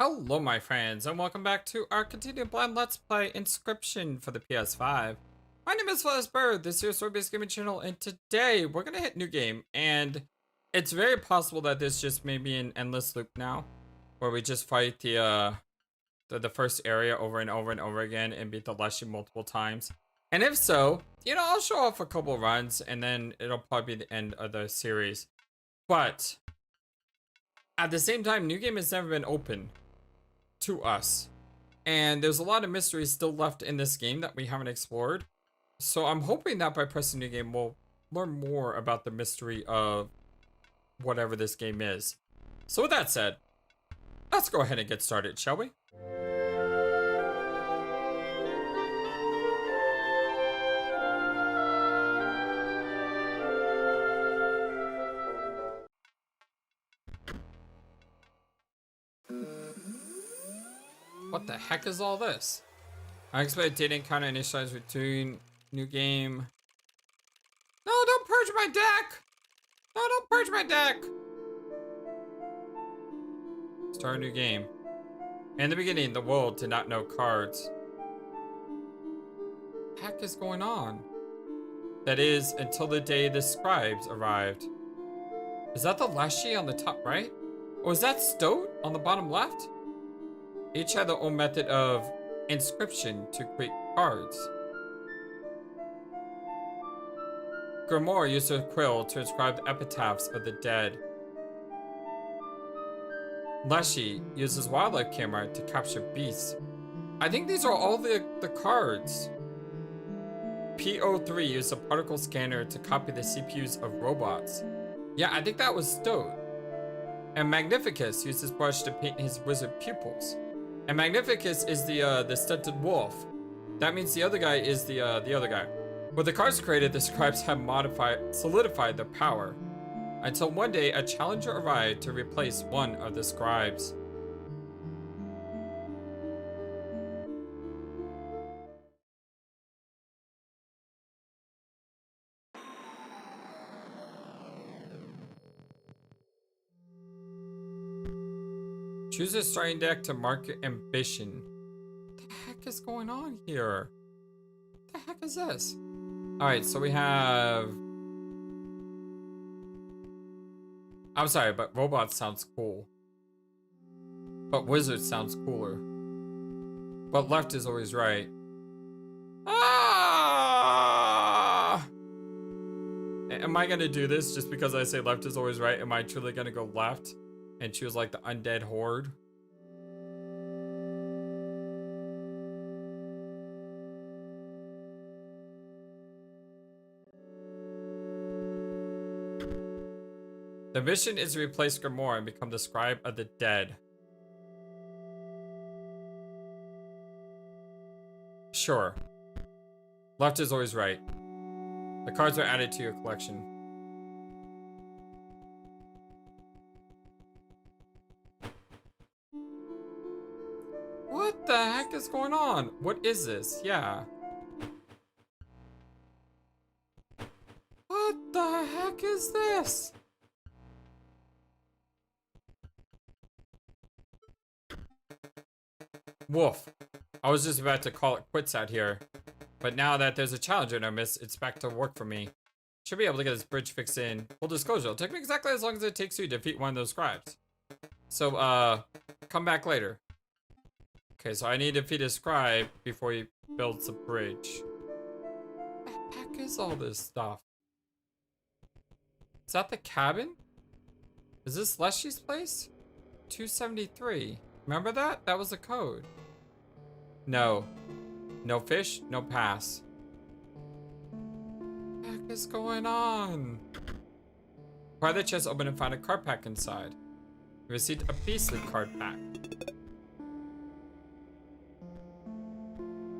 Hello my friends, and welcome back to our continued blind Let's Play Inscryption for the PS5. My name is FlightlessBird, this is your sword-based gaming channel, and today we're gonna hit new game, and it's very possible that this just may be an endless loop now, where we just fight the first area over and over and over again and beat the Leshy multiple times. And if so, you know, I'll show off a couple runs, and then it'll probably be the end of the series. But at the same time, new game has never been open to us, and there's a lot of mysteries still left in this game that we haven't explored. So I'm hoping that by pressing new game we'll learn more about the mystery of whatever this game is. So with that said, let's go ahead and get started, shall we? What the heck is all this? I expect data encounter initialized between new game. No, don't purge my deck! No, don't purge my deck! Start a new game. In the beginning, the world did not know cards. What the heck is going on? That is, until the day the scribes arrived. Is that the Leshy on the top right? Or is that Stoat on the bottom left? Each had their own method of inscription to create cards. Grimoire used a quill to inscribe the epitaphs of the dead. Leshy uses wildlife camera to capture beasts. I think these are all the cards. P03 used a particle scanner to copy the CPUs of robots. Yeah, I think that was Stoat. And Magnificus used his brush to paint his wizard pupils. And Magnificus is the stunted wolf. That means the other guy is the other guy. With the cards created, the scribes have solidified their power. Until one day, a challenger arrived to replace one of the scribes. Choose a starting deck to mark your ambition. What the heck is going on here? What the heck is this? Alright, so we have... I'm sorry, but robot sounds cool. But wizard sounds cooler. But left is always right. Ah! Am I gonna do this just because I say left is always right? Am I truly gonna go left and choose like the undead horde? The mission is to replace Grimoire and become the scribe of the dead. Sure. Left is always right. The cards are added to your collection. What the heck is going on? What is this? Yeah. What the heck is this? Woof. I was just about to call it quits out here. But now that there's a challenger in our midst, it's back to work for me. Should be able to get this bridge fixed in. Full disclosure, it'll take me exactly as long as it takes you to defeat one of those scribes. So, come back later. Okay, so I need to defeat a scribe before he builds a bridge. What the heck is all this stuff? Is that the cabin? Is this Leshy's place? 273. Remember that? That was the code. No. No fish, no pass. What the heck is going on? Pry the chest open and find a card pack inside. We received a beastly card pack.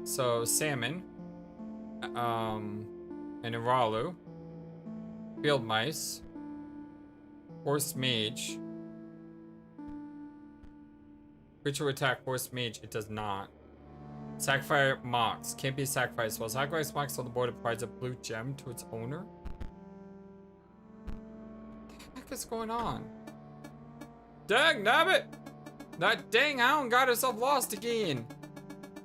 So, salmon. An Iralu. Field mice. Horse mage. Creature will attack horse mage. It does not. Sacrifice Mox. Can't be sacrificed. While sacrifice Mox on the board, it provides a blue gem to its owner. What the heck is going on? Dang nabbit! That dang hound got herself lost again.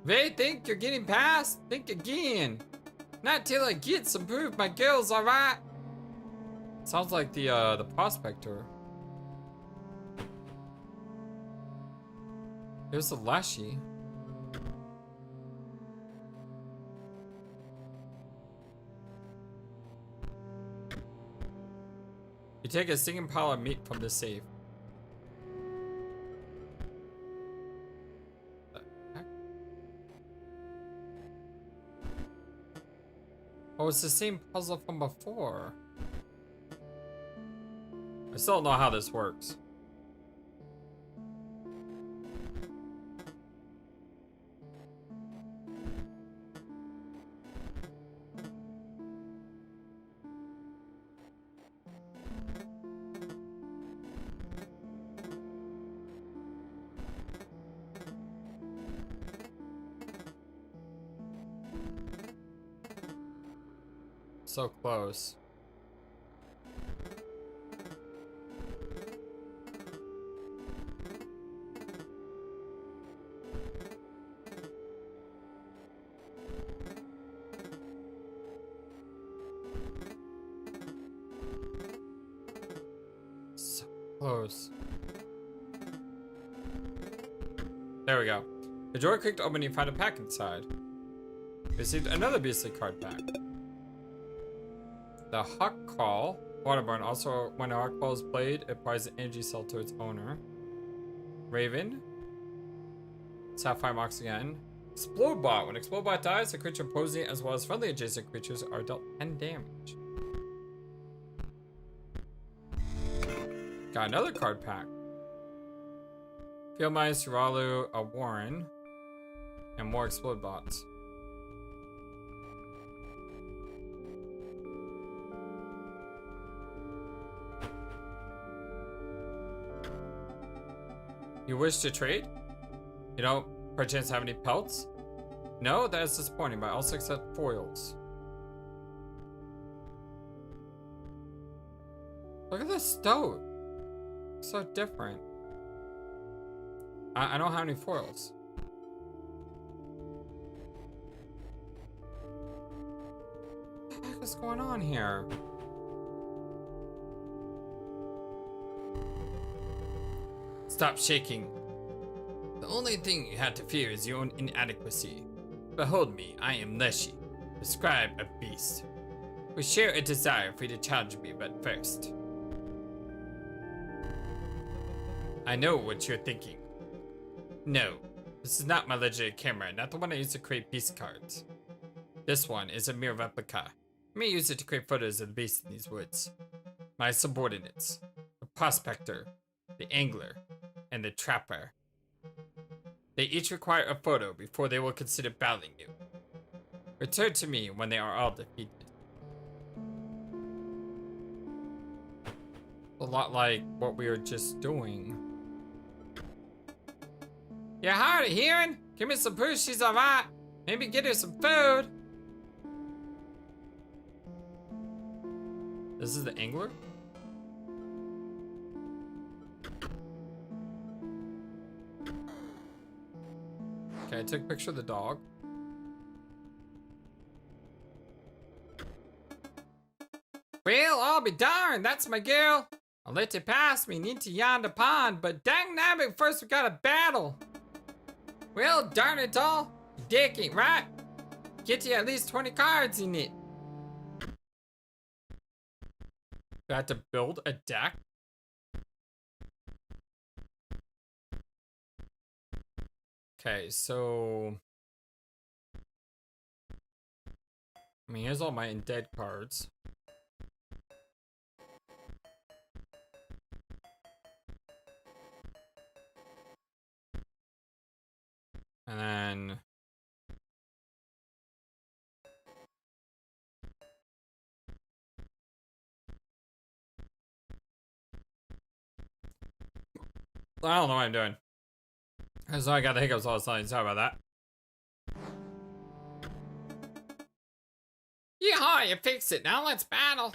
They think you're getting past? Think again. Not till I get some proof my girl's alright. Sounds like the prospector. There's the Leshy. You take a singing pile of meat from the safe. Oh, it's the same puzzle from before. I still don't know how this works. So close. So close. There we go. The drawer clicked open and you find a pack inside. Received another beastly card pack. The Hawk Call. Waterborne. Also, when a Hawk Call is played, it provides an energy cell to its owner. Raven. Sapphire Mox again. Explodebot. When Explodebot dies, the creature opposing as well as friendly adjacent creatures are dealt 10 damage. Got another card pack. Field Mice, Ralu, a Warren, and more Explodebots. You wish to trade? You don't perchance have any pelts? No, that is disappointing, but I also accept foils. Look at this stove. So different. I don't have any foils. What the heck is going on here? Stop shaking. The only thing you have to fear is your own inadequacy. Behold me, I am Leshy, the Scrybe of Beast. We share a desire for you to challenge me, but first. I know what you're thinking. No, this is not my legendary camera, not the one I use to create beast cards. This one is a mere replica. I may use it to create photos of the beasts in these woods. My subordinates, the prospector, the angler, and the trapper. They each require a photo before they will consider battling you. Return to me when they are all defeated. A lot like what we were just doing. You hard of hearing? Give me some proof she's alright. Maybe get her some food. This is the angler? Okay, I took a picture of the dog. Well, I'll be darned, that's my girl. I'll let you pass me into yonder pond, but dang nabbit, first we got a battle. Well, darn it all, your dick ain't right. Get you at least 20 cards in it. I had to build a deck? Okay, so... I mean, here's all my undead cards. And then... I don't know what I'm doing. So I got the hiccups all the time. Sorry about that. Yeehaw, you fixed it. Now let's battle.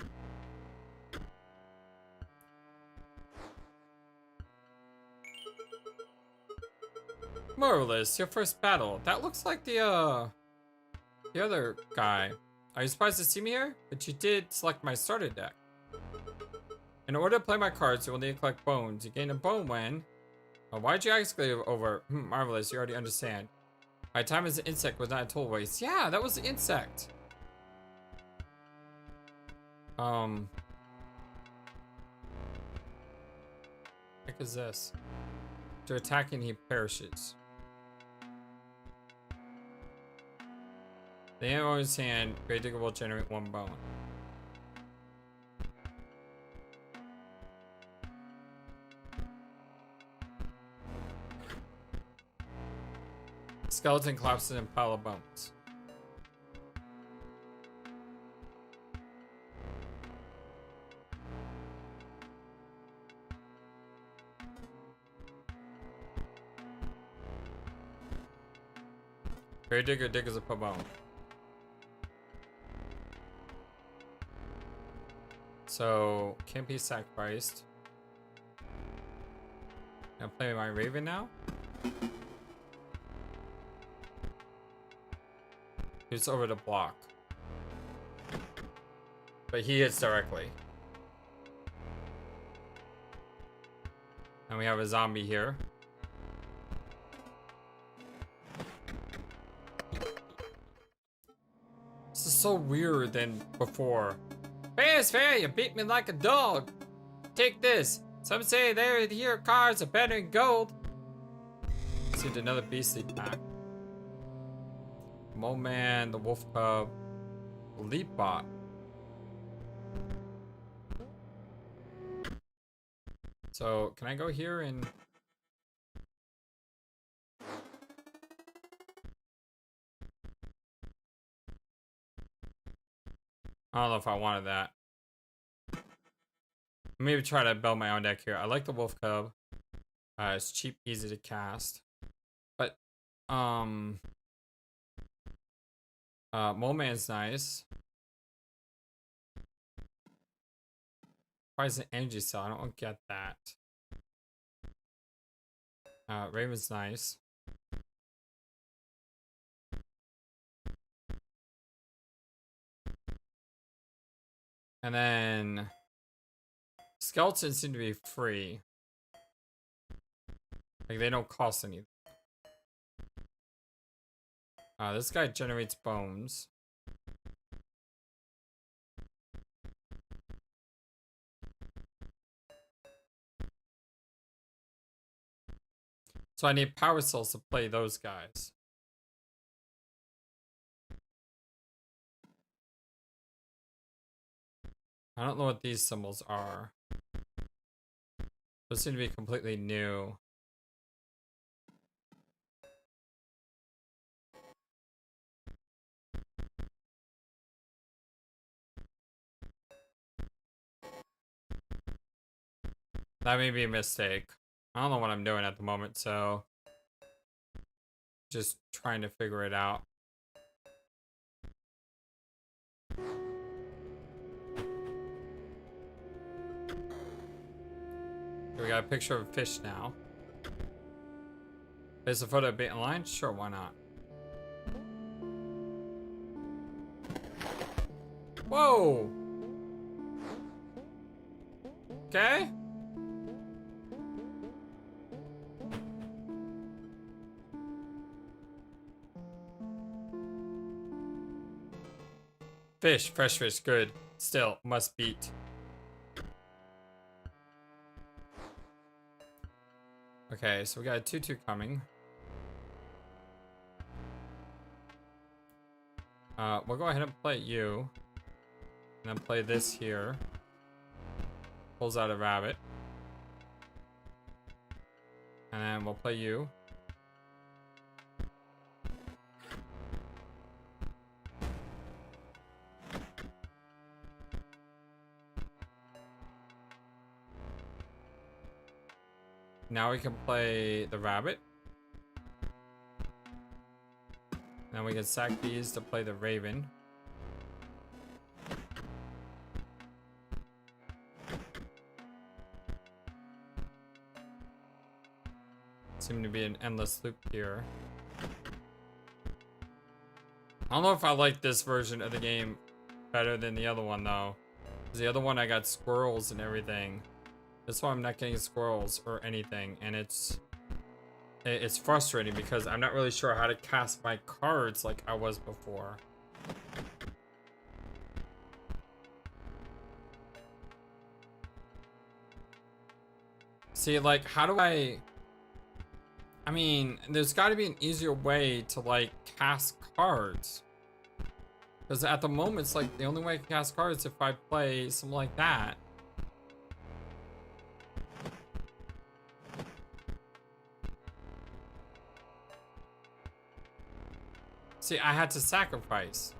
Marvelous, your first battle. That looks like the other guy. Are you surprised to see me here? But you did select my starter deck. In order to play my cards, you will need to collect bones. You gain a bone when... Oh, why'd you exclave over? Marvelous, you already understand. My time as an insect was not a total waste. Yeah, that was the insect. What is this? To attacking, he perishes. The animal in his hand, Great Digger will generate 1 bone. Skeleton collapses in a pile of bones. Great Digger digs up a bone. So, can't be sacrificed. Gonna play my Raven now. He's over the block. But he hits directly. And we have a zombie here. This is so weird than before. Fair is fair, you beat me like a dog. Take this. Some say they're here cards are better than gold. Seemed another beastly pack. Mole Man, the Wolf Cub, Leap Bot. So, can I go here and... I don't know if I wanted that. Maybe try to build my own deck here. I like the Wolf Cub. It's cheap, easy to cast. But, Mole Man's nice. Why is it energy cell? I don't get that. Raven's nice. And then skeletons seem to be free. Like they don't cost anything. This guy generates bones. So I need power cells to play those guys. I don't know what these symbols are. Those seem to be completely new. That may be a mistake. I don't know what I'm doing at the moment, so just trying to figure it out. We got a picture of a fish now. Is a photo of bait and line? Sure, why not? Whoa! Okay. Fish, fresh fish, good. Still, must beat. Okay, so we got a 2-2 coming. We'll go ahead and play you. And then play this here. Pulls out a rabbit. And then we'll play you. Now we can play the rabbit. Then we can sack these to play the raven. Seem to be an endless loop here. I don't know if I like this version of the game better than the other one though. 'Cause the other one I got squirrels and everything. This one I'm not getting squirrels or anything, and it's frustrating because I'm not really sure how to cast my cards like I was before. See, like, how do I mean, there's got to be an easier way to, like, cast cards. Because at the moment, it's like, the only way I can cast cards is if I play something like that. See, I had to sacrifice.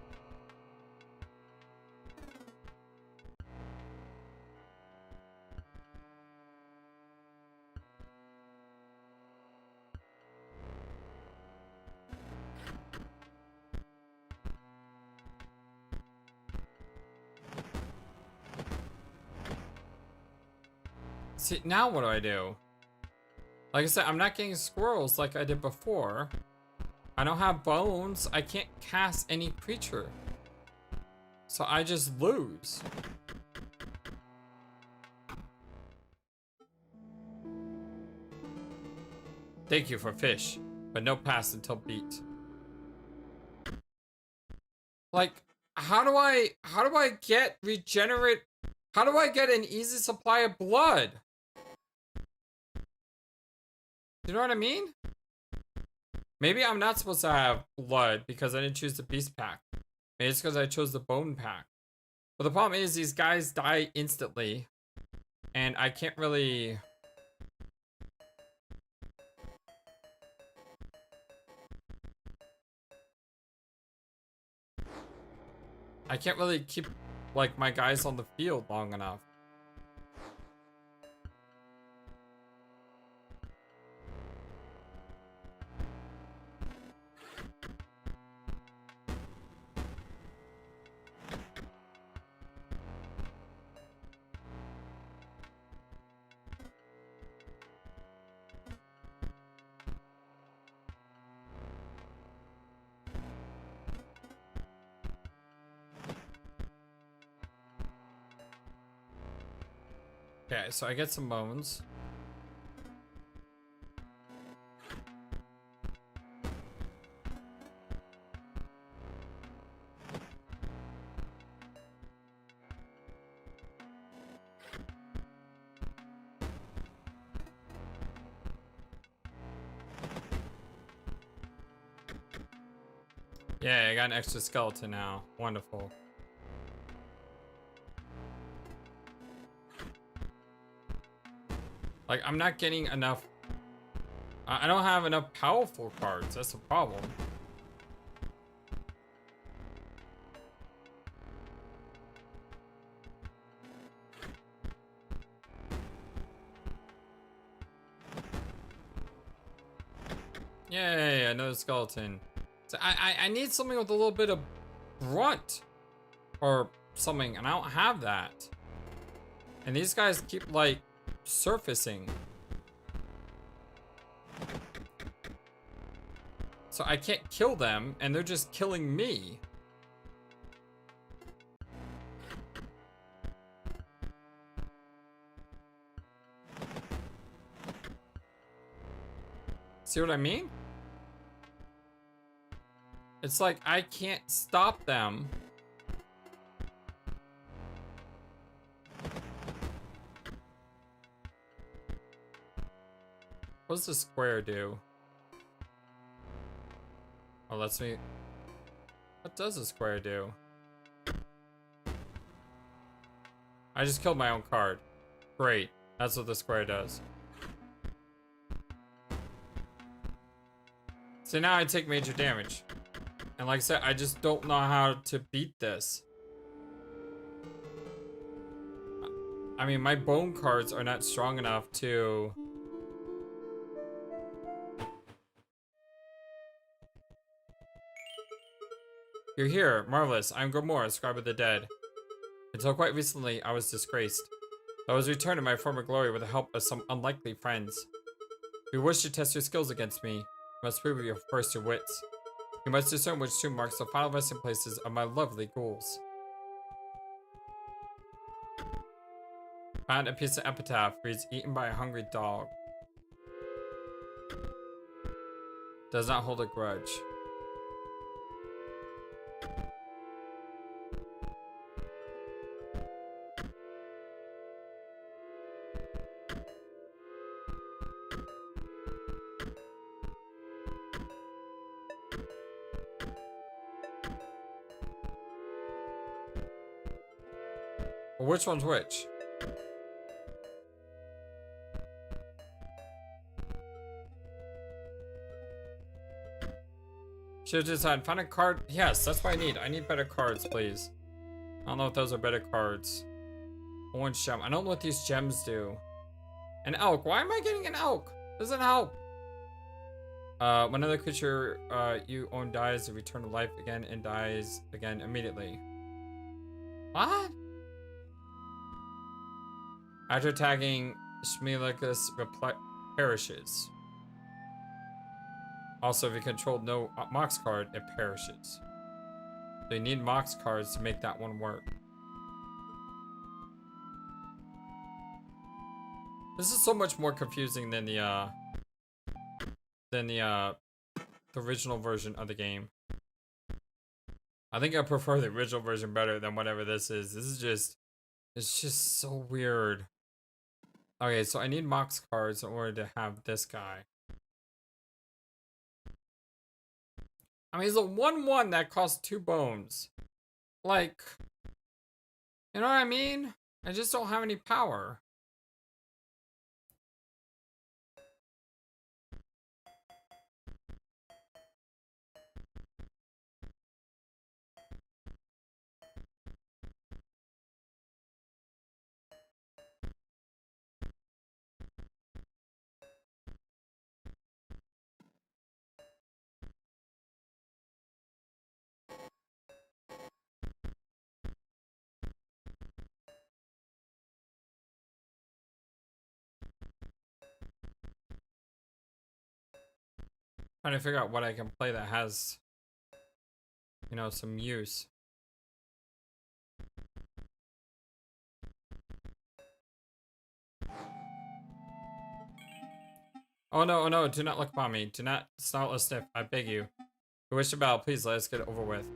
See, now what do I do? Like I said, I'm not getting squirrels like I did before. I don't have bones. I can't cast any creature. So I just lose. Thank you for fish, but no pass until beat. Like, how do I get regenerate? How do I get an easy supply of blood? You know what I mean? Maybe I'm not supposed to have blood because I didn't choose the beast pack. Maybe it's because I chose the bone pack. But the problem is these guys die instantly. And I can't really... I can't really keep, like, my guys on the field long enough. Okay, so I get some bones. Yeah, I got an extra skeleton now. Wonderful. Like, I'm not getting enough... I don't have enough powerful cards. That's the problem. Yay, another skeleton. So I need something with a little bit of grunt. Or something, and I don't have that. And these guys keep, like, surfacing. So I can't kill them, and they're just killing me. See what I mean? It's like I can't stop them. What does the square do? Oh, lets me... What does the square do? I just killed my own card. Great. That's what the square does. So now I take major damage. And like I said, I just don't know how to beat this. I mean, my bone cards are not strong enough to... You're here. Marvelous. I'm Gomorrah, Scrybe of the Dead. Until quite recently, I was disgraced. I was returned to my former glory with the help of some unlikely friends. you wish to test your skills against me, you must prove your first your wits. You must discern which tomb marks the final resting places of my lovely ghouls. Found a piece of epitaph reads, eaten by a hungry dog. Does not hold a grudge. Well, which one's which? Should design. Find a card. Yes, that's what I need. I need better cards, please. I don't know if those are better cards. Orange gem. I don't know what these gems do. An elk. Why am I getting an elk? Doesn't help. When another creature you own dies, you return to life again and dies again immediately. What? After tagging, Schmelicus perishes. Also, if you control no Mox card, it perishes. So you need Mox cards to make that one work. This is so much more confusing than the original version of the game. I think I prefer the original version better than whatever this is. This is just, it's just so weird. Okay, so I need Mox cards in order to have this guy. I mean, it's a 1/1 that costs 2 bones. Like, you know what I mean? I just don't have any power. Trying to figure out what I can play that has, you know, some use. Oh no, do not look upon me. Do not snarl or sniff, I beg you. If you wish to battle, please let us get it over with.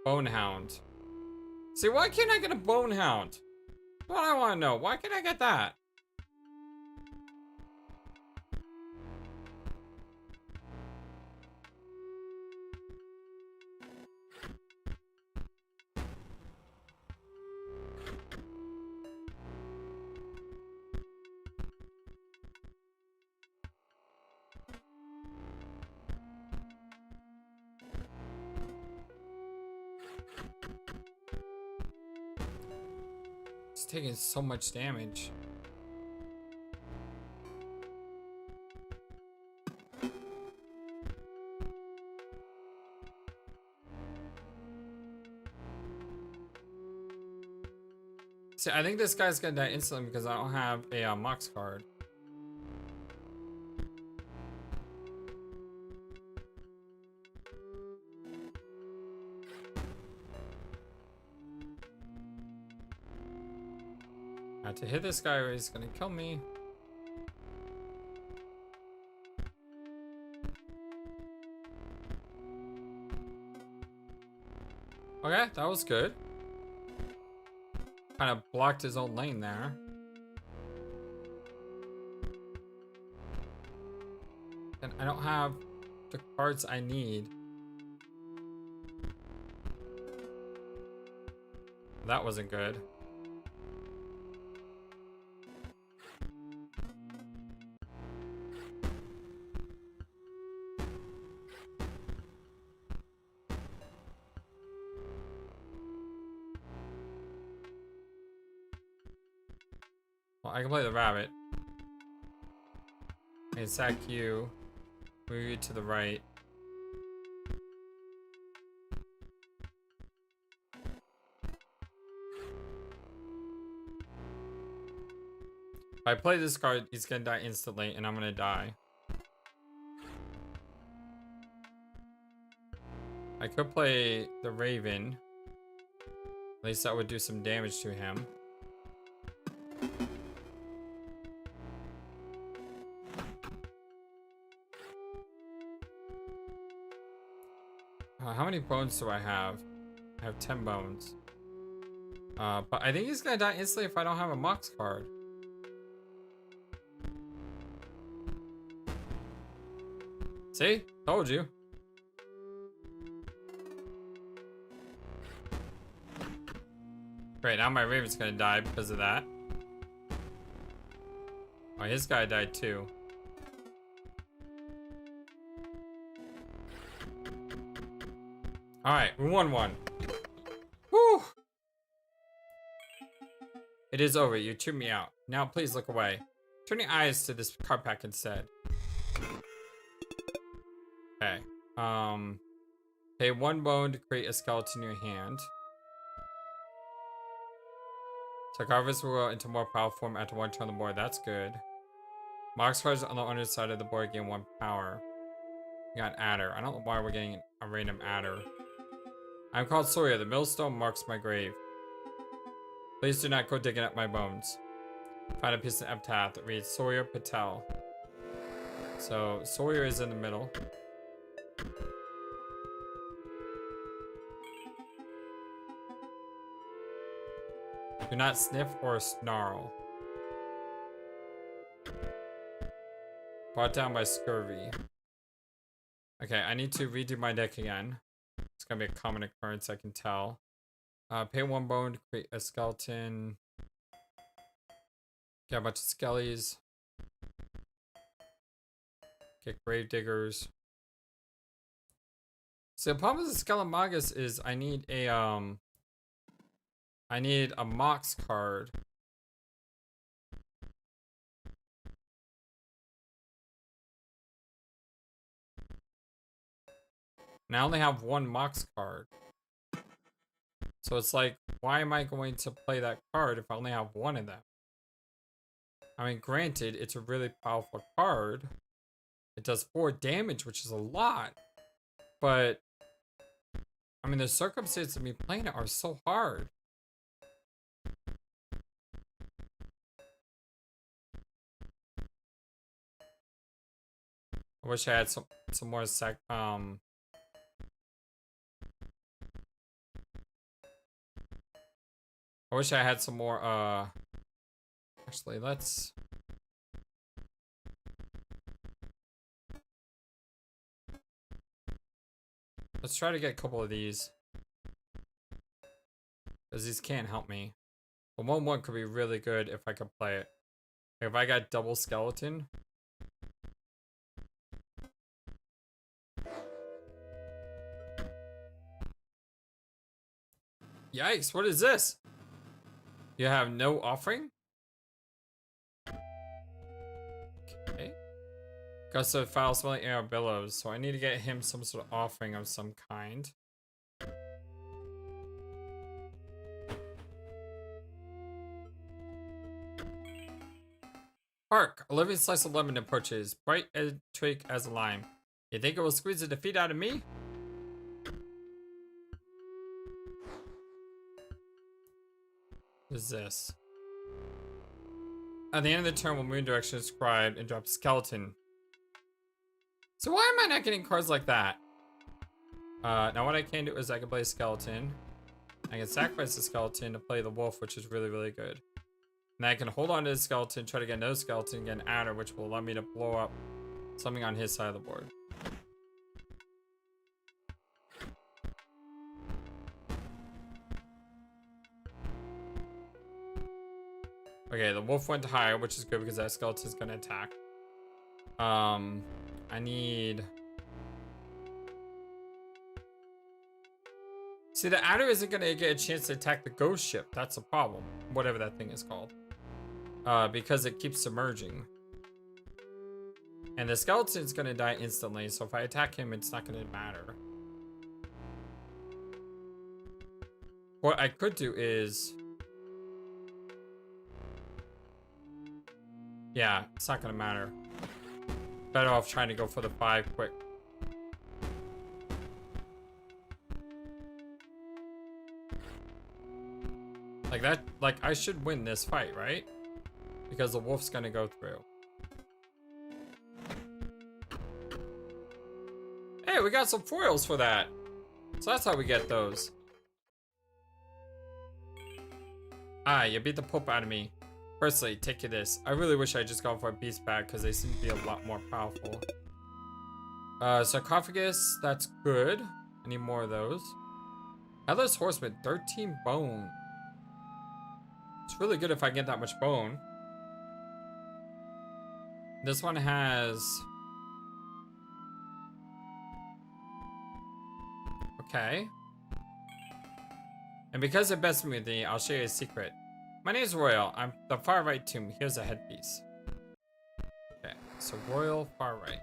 Bonehound. See, why can't I get a bonehound? What I want to know. Why can't I get that? It's taking so much damage. See, I think this guy's gonna die instantly because I don't have a Mox card. To hit this guy or he's gonna kill me. Okay, that was good. Kind of blocked his own lane there. And I don't have the cards I need. That wasn't good. Well, I can play the rabbit. I can sack you. Move you to the right. If I play this card, he's gonna die instantly, and I'm gonna die. I could play the Raven. At least that would do some damage to him. How many bones do I have? I have 10 bones. But I think he's gonna die instantly if I don't have a Mox card. See? Told you. Great, now my Raven's gonna die because of that. Oh, his guy died too. Alright, we won one. Woo! It is over. You chewed me out. Now please look away. Turn your eyes to this card pack instead. Okay. Pay 1 bone to create a skeleton in your hand. Take harvest will into more powerful form after 1 turn on the board. That's good. Mox cards on the underside of the board gain 1 power. We got adder. I don't know why we're getting a random adder. I'm called Sawyer. The millstone marks my grave. Please do not go digging up my bones. Find a piece of epitaph that reads Sawyer Patel. So Sawyer is in the middle. Do not sniff or snarl. Brought down by scurvy. Okay, I need to redo my deck again. It's gonna be a common occurrence, I can tell. Pay 1 bone to create a skeleton. Get a bunch of skellies. Get grave diggers. So the problem with the Skelemagus is I need a Mox card. And I only have 1 Mox card. So it's like, why am I going to play that card if I only have 1 of them? I mean, granted, it's a really powerful card. It does 4 damage, which is a lot. But, I mean, the circumstances of me playing it are so hard. I wish I had some more I wish I had some more, actually, let's try to get a couple of these. Because these can't help me. But 1/1 could be really good if I could play it. If I got double skeleton. Yikes, what is this? You have no offering? Okay. Gust of foul smelling air billows, so I need to get him some sort of offering of some kind. Hark! A living slice of lemon approaches, bright as twig as a lime. You think it will squeeze the defeat out of me? What is this? At the end of the turn, will moon direction is Scrybe and drop skeleton. So why am I not getting cards like that? Now what I can do is I can play a skeleton. I can sacrifice the skeleton to play the wolf, which is really, really good. And I can hold on to the skeleton, try to get another skeleton, get an adder, which will allow me to blow up something on his side of the board. Okay, the wolf went higher, which is good because that skeleton is going to attack. I need... See, the adder isn't going to get a chance to attack the ghost ship. That's a problem. Whatever that thing is called. Because it keeps submerging. And the skeleton's going to die instantly, so if I attack him, it's not going to matter. What I could do is... Yeah, it's not gonna matter. Better off trying to go for the 5 quick. Like that, like I should win this fight, right? Because the wolf's gonna go through. Hey, we got some foils for that. So that's how we get those. Ah, you beat the poop out of me. Firstly, take you this. I really wish I just gone for a beast bag because they seem to be a lot more powerful. Sarcophagus, that's good. I need more of those. Headless Horseman, 13 bone. It's really good if I get that much bone. This one has... Okay. And because it bested me with me, I'll show you a secret. My name is Royal. I'm the far right tomb. Here's a headpiece. Okay, so Royal far right.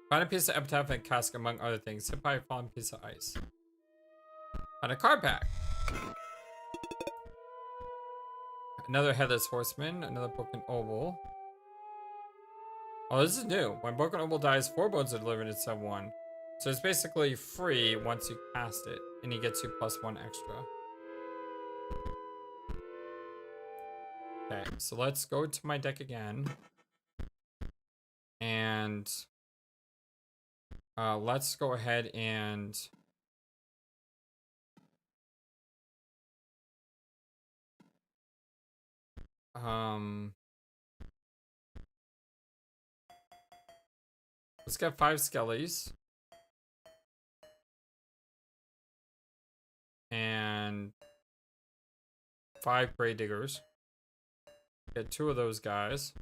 Find a piece of epitaph and cask among other things. Hit by a fallen piece of ice. Find a card pack. Another headless horseman. Another broken oval. Oh, this is new. When broken oval dies, 4 bones are delivered instead of 1. So it's basically free once you cast it, and he gets you +1 extra. Okay, so let's go to my deck again. And let's go ahead and let's get 5 skellies. And 5 grave diggers. Get 2 of those guys.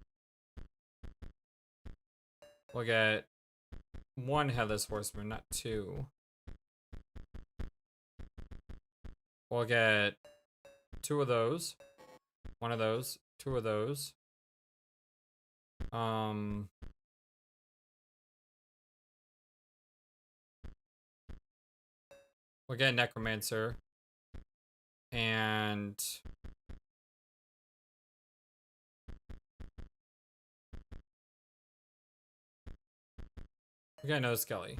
We'll get 1 headless horseman, not 2. We'll get 2 of those. 1 of those. 2 of those. We'll get a necromancer. And we got another skelly.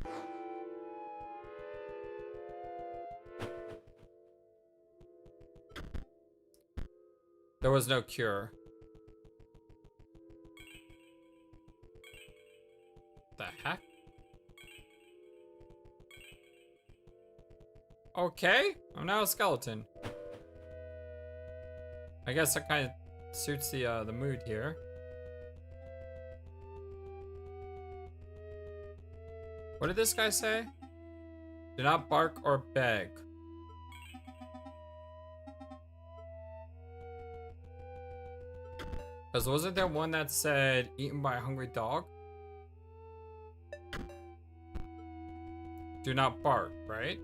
There was no cure. The heck? Okay, I'm now a skeleton. I guess that kind of suits the mood here. What did this guy say? Do not bark or beg. Because wasn't there one that said eaten by a hungry dog? Do not bark, right?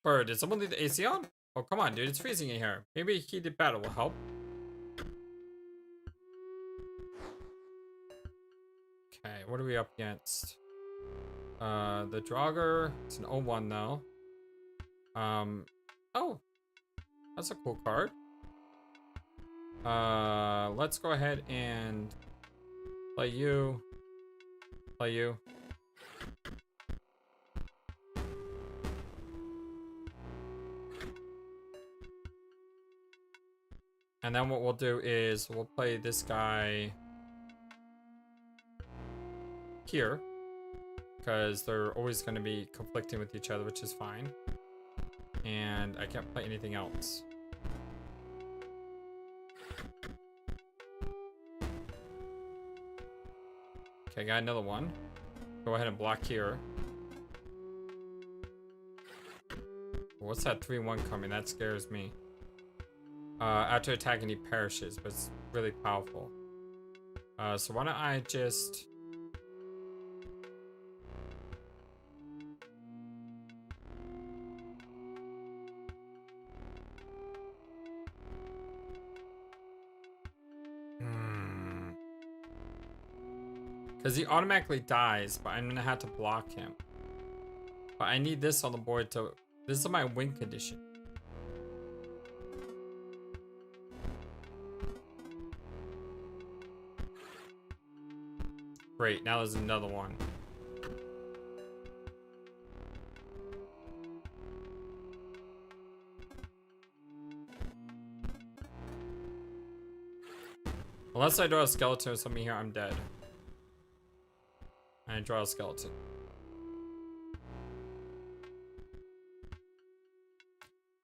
Bird, did someone leave the AC on? Oh, come on, dude, it's freezing in here. Maybe heated battle will help. Okay, what are we up against? The Draugr, it's an 0-1 though. Oh, that's a cool card. Let's go ahead and play you. Play you. And then what we'll do is we'll play this guy here, because they're always going to be conflicting with each other, which is fine. And I can't play anything else. Okay, got another one. Go ahead and block here. What's that 3-1 coming? That scares me. After attacking, he perishes, but it's really powerful. So why don't I just... Because he automatically dies, but I'm gonna have to block him. But I need this on the board to... This is my win condition. Great, now there's another one. Unless I draw a skeleton or something here, I'm dead. And I draw a skeleton.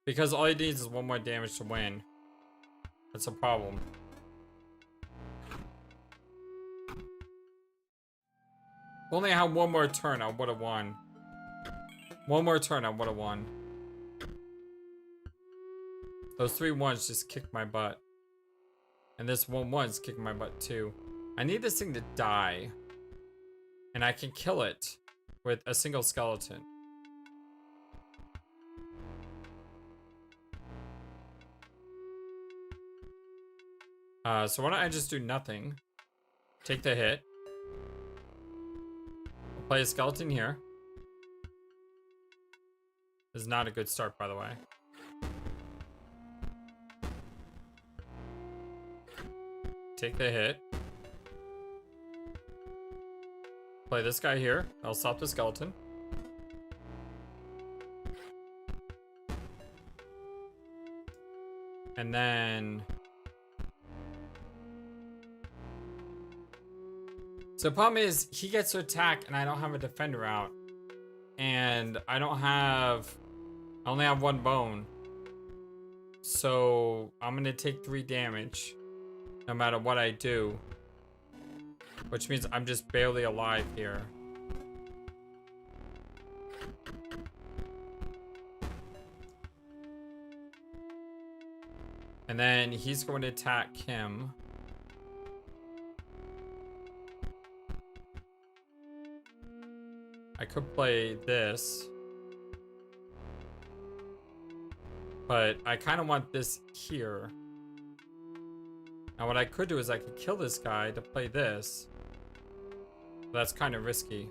Because all he needs is one more damage to win. That's a problem. If only I had one more turn, I would have won. One more turn, I would have won. Those 3 ones just kicked my butt. And this 1-1's kicking my butt too. I need this thing to die. And I can kill it with a single skeleton. So why don't I just do nothing? Take the hit. I'll play a skeleton here. This is not a good start, by the way. Take the hit. Play this guy here. I'll stop the skeleton. And then... So the problem is, he gets to attack and I don't have a defender out. And I don't have... I only have 1 bone. So I'm gonna take 3 damage. No matter what I do. Which means I'm just barely alive here. And then he's going to attack him. I could play this. But I kind of want this here. Now what I could do is I could kill this guy to play this. That's kind of risky.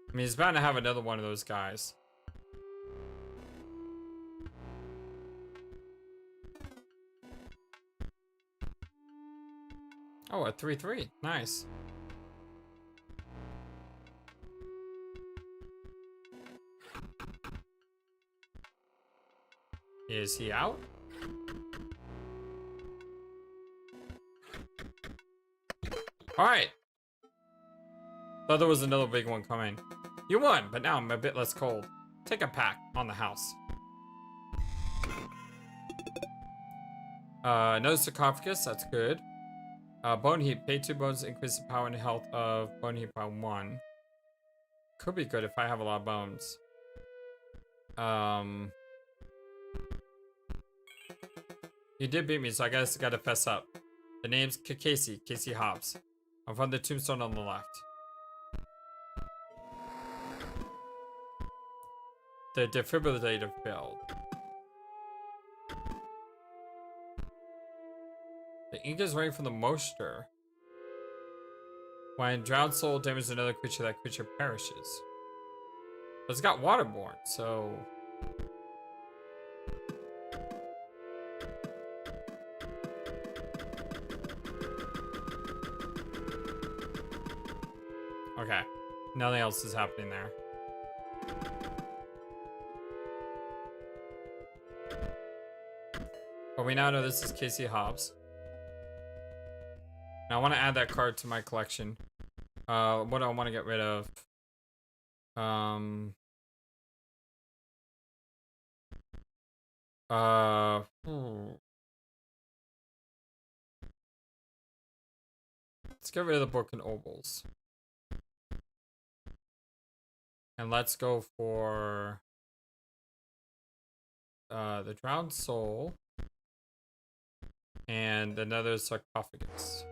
I mean, he's bound to have another one of those guys. Oh, a 3-3. Nice. Is he out? Alright. Thought there was another big one coming. You won, but now I'm a bit less cold. Take a pack on the house. No sarcophagus, that's good. Bone heap, pay 2 bones to increase the power and health of bone heap by 1. Could be good if I have a lot of bones. You did beat me, so I guess I gotta fess up. The name's Casey Hobbs. I'm from the tombstone on the left. The defibrillator failed. The ink is running from the moisture. When drowned soul damages another creature, that creature perishes. But it's got waterborne, so... Okay. Nothing else is happening there. But we now know this is Casey Hobbs. Now I want to add that card to my collection. What do I want to get rid of? Let's get rid of the broken ovals. And let's go for the drowned soul and another sarcophagus.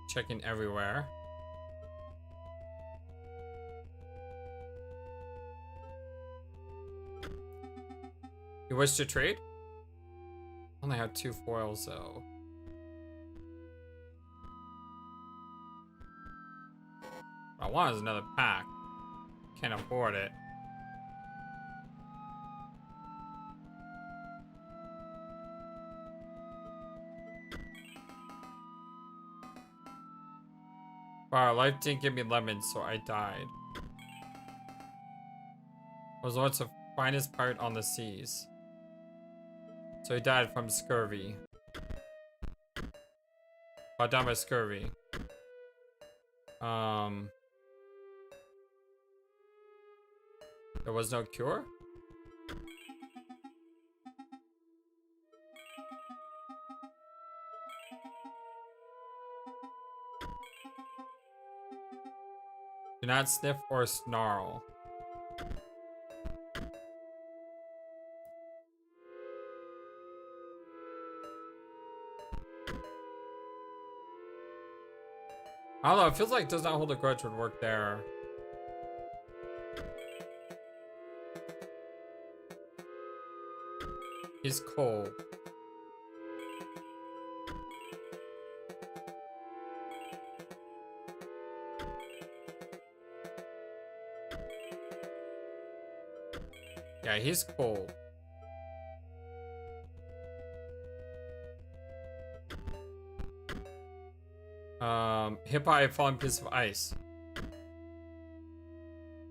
Checking everywhere. You wish to trade? Only have 2 foils though. What I want is another pack. Can't afford it. Wow, life didn't give me lemons, so I died. I was once the finest pirate on the seas. So he died from scurvy. I died by scurvy. There was no cure? Do not sniff or snarl. I don't know, it feels like does not hold a grudge would work there. He's cold. Yeah, he's cold. Hit by a falling piece of ice.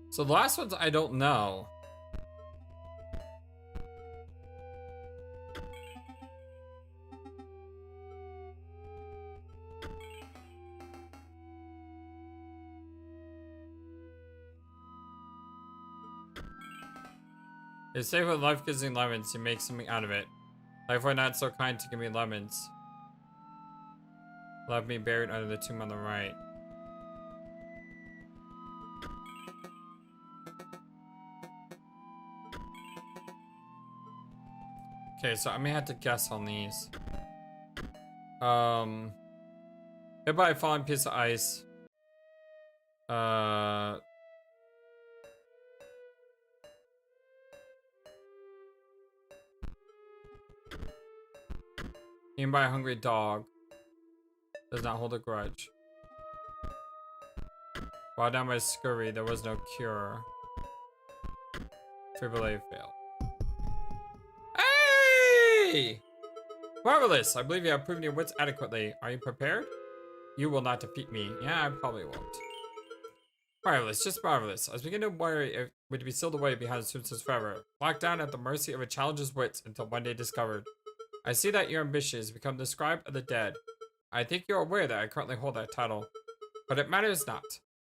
So the last ones I don't know. It's safe when life gives me lemons, you make something out of it. Life were not so kind to give me lemons. Left me buried under the tomb on the right. Okay, so I may have to guess on these. Hit by a falling piece of ice. Eaten by a hungry dog. Does not hold a grudge. While down by scurvy, there was no cure. Tribulate failed. Hey! Marvelous! I believe you have proven your wits adequately. Are you prepared? You will not defeat me. Yeah, I probably won't. Marvelous, just marvelous. I was beginning to worry if we'd be sealed away behind the substance forever, locked down at the mercy of a challenger's wits until one day discovered. I see that your ambition is to become the scribe of the dead. I think you're aware that I currently hold that title. But it matters not,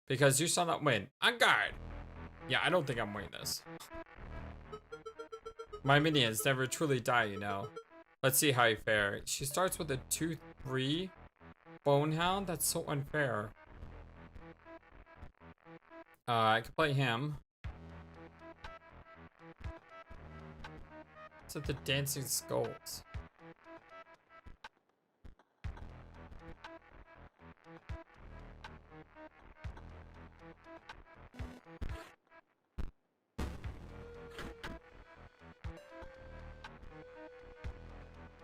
because you shall not win. On guard! Yeah, I don't think I'm winning this. My minions never truly die, you know. Let's see how you fare. She starts with a 2-3 Bonehound? That's so unfair. I could play him. It's at the Dancing Skulls.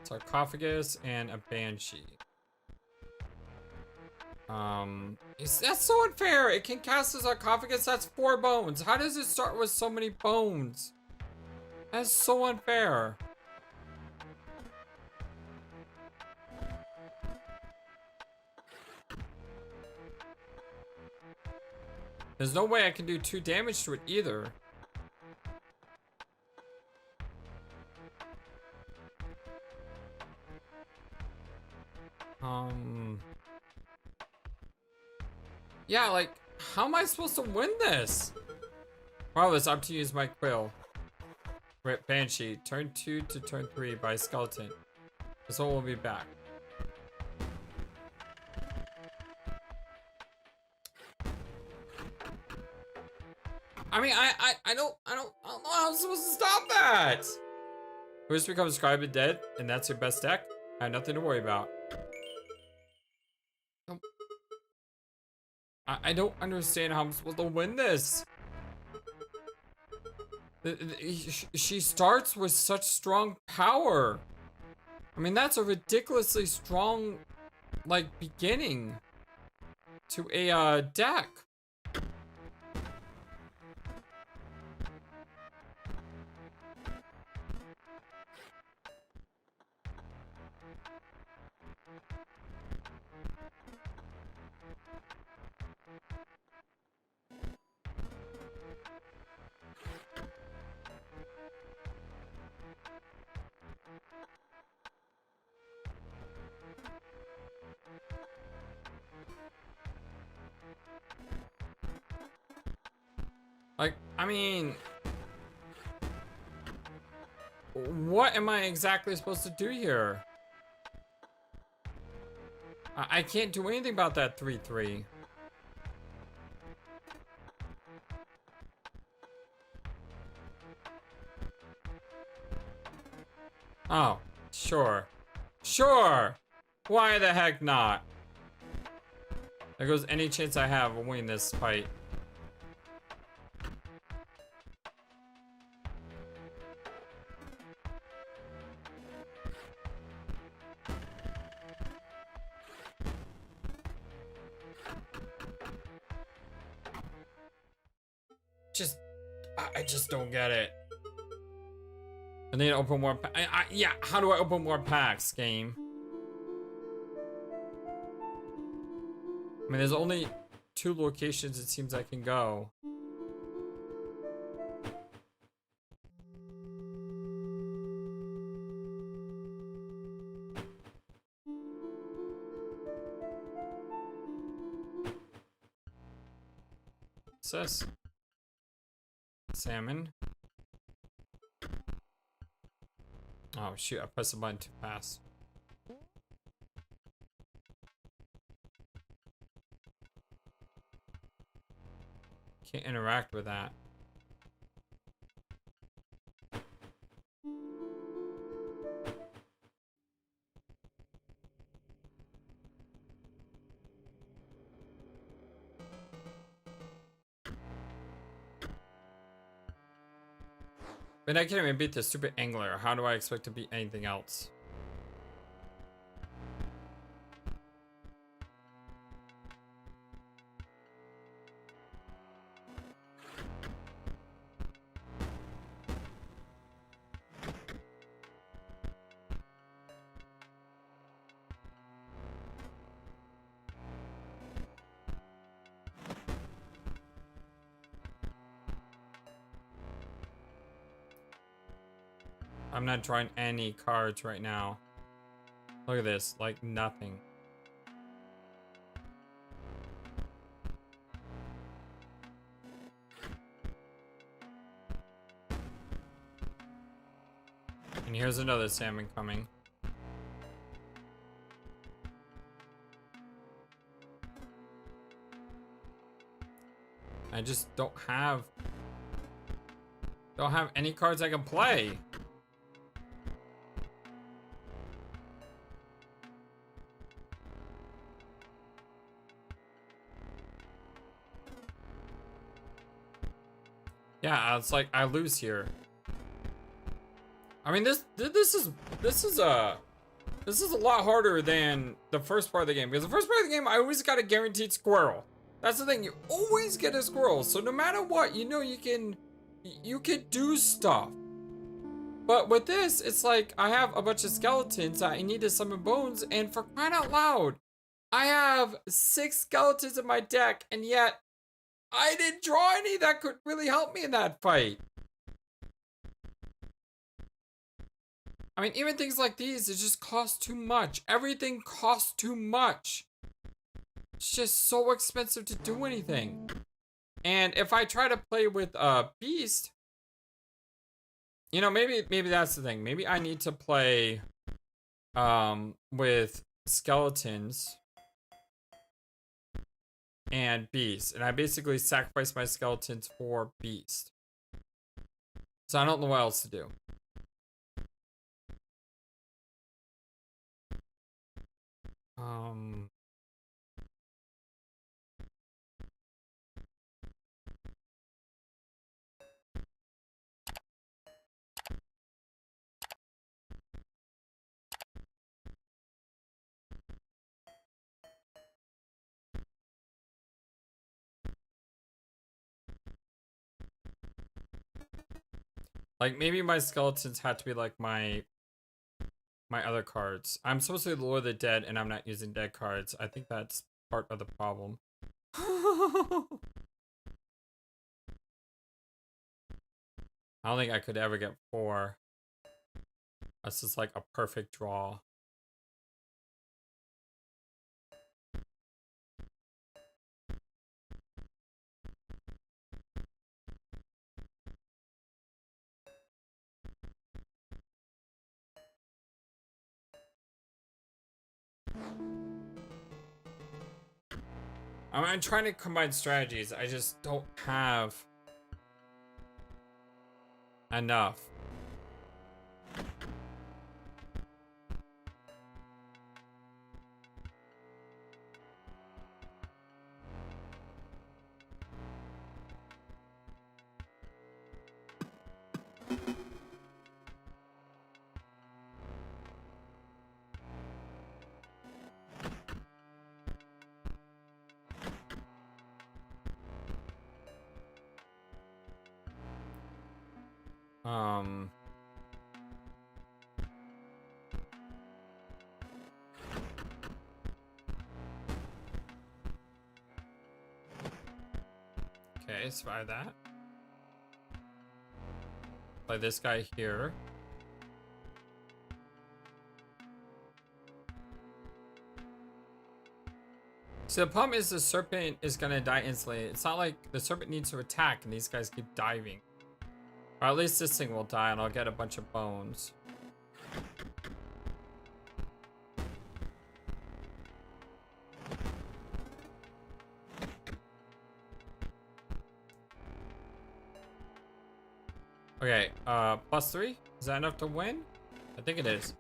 Sarcophagus and a Banshee. That's so unfair. It can cast a sarcophagus. That's 4 bones. How does it start with so many bones? That's so unfair. There's no way I can do 2 damage to it either. Yeah, like, how am I supposed to win this? Well, it's up to use my quill. Banshee, turn 2 to turn 3 by skeleton. This one will be back. I mean, I don't know how I'm supposed to stop that. Who's become Scrybe and dead, and that's your best deck? I have nothing to worry about. I don't understand how I'm supposed to win this. She starts with such strong power. I mean, that's a ridiculously strong, like, beginning to a deck. Like, I mean, what am I exactly supposed to do here? I can't do anything about that 3-3. Oh, sure. Sure! Why the heck not? There goes any chance I have of winning this fight. I just don't get it. I need to open more yeah, how do I open more packs, game? I mean, there's only 2 locations it seems I can go. What's this? Salmon. Oh shoot, I pressed the button too fast. Can't interact with that. But I can't even beat this stupid angler. How do I expect to beat anything else? I'm not drawing any cards right now. Look at this, like nothing. And here's another salmon coming. I just don't have any cards I can play. Yeah, it's like I lose here. I mean, this is a lot harder than the first part of the game, because the first part of the game I always got a guaranteed squirrel. That's the thing, you always get a squirrel. So no matter what, you know you can do stuff. But with this, it's like I have a bunch of skeletons that I need to summon bones, and for crying out loud, I have 6 skeletons in my deck, and yet I didn't draw any that could really help me in that fight. I mean, even things like these, it just costs too much. Everything costs too much. It's just so expensive to do anything. And if I try to play with Beast, you know, maybe that's the thing. Maybe I need to play with skeletons and Beast, and I basically sacrifice my skeletons for Beast. So I don't know what else to do. Like maybe my skeletons had to be like my other cards. I'm supposed to lure the dead and I'm not using dead cards. I think that's part of the problem. I don't think I could ever get 4. That's just like a perfect draw. I'm trying to combine strategies. I just don't have enough. Okay, survive that. Play this guy here. So the problem is the serpent is gonna die instantly. It's not like the serpent needs to attack and these guys keep diving. Or at least this thing will die and I'll get a bunch of bones. Okay, +3? Is that enough to win? I think it is.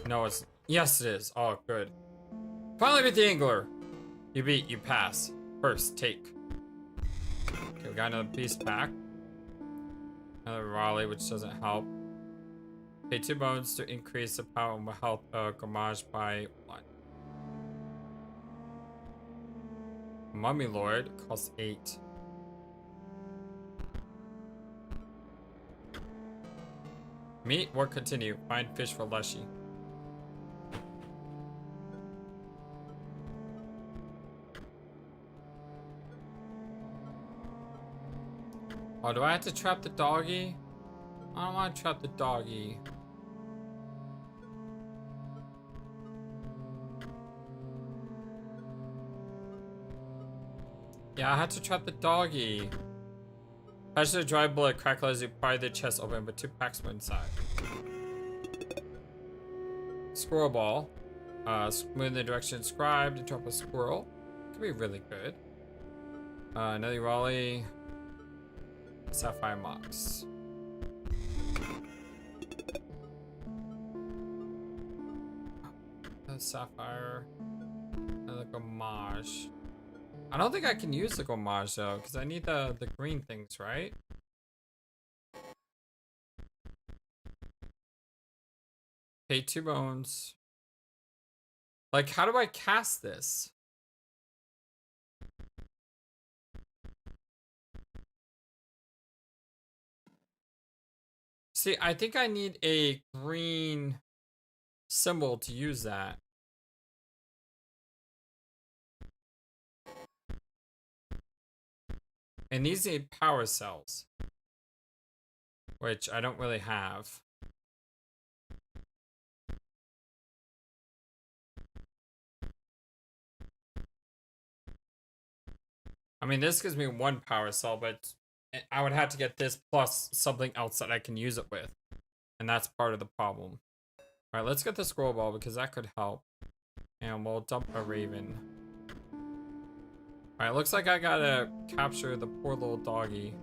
No, it's... Yes, it is. Oh, good. Finally beat the angler. You beat, you pass. First, take. Okay, we got another beast back. Another Raleigh, which doesn't help. Pay 2 bones to increase the power and health of Gamage by 1. Mummy Lord costs 8. Meet or continue. Find fish for Leshy. Oh, do I have to trap the doggy? I don't want to trap the doggy. Yeah, I had to trap the doggy. Patch the dry bullet, crackle as you pry the chest open, but 2 packs were inside. Squirrel ball. Move in the direction Scrybe to drop a squirrel. Could be really good. Another Raleigh. Sapphire Mox. The Sapphire. Another Gamage. I don't think I can use the Gamage though, because I need the green things, right? Pay 2 bones. Like, how do I cast this? See, I think I need a green symbol to use that. And these need power cells, which I don't really have. I mean, this gives me 1 power cell, but I would have to get this plus something else that I can use it with. And that's part of the problem. Alright, let's get the scroll ball because that could help. And we'll dump a raven. Alright, looks like I gotta capture the poor little doggy.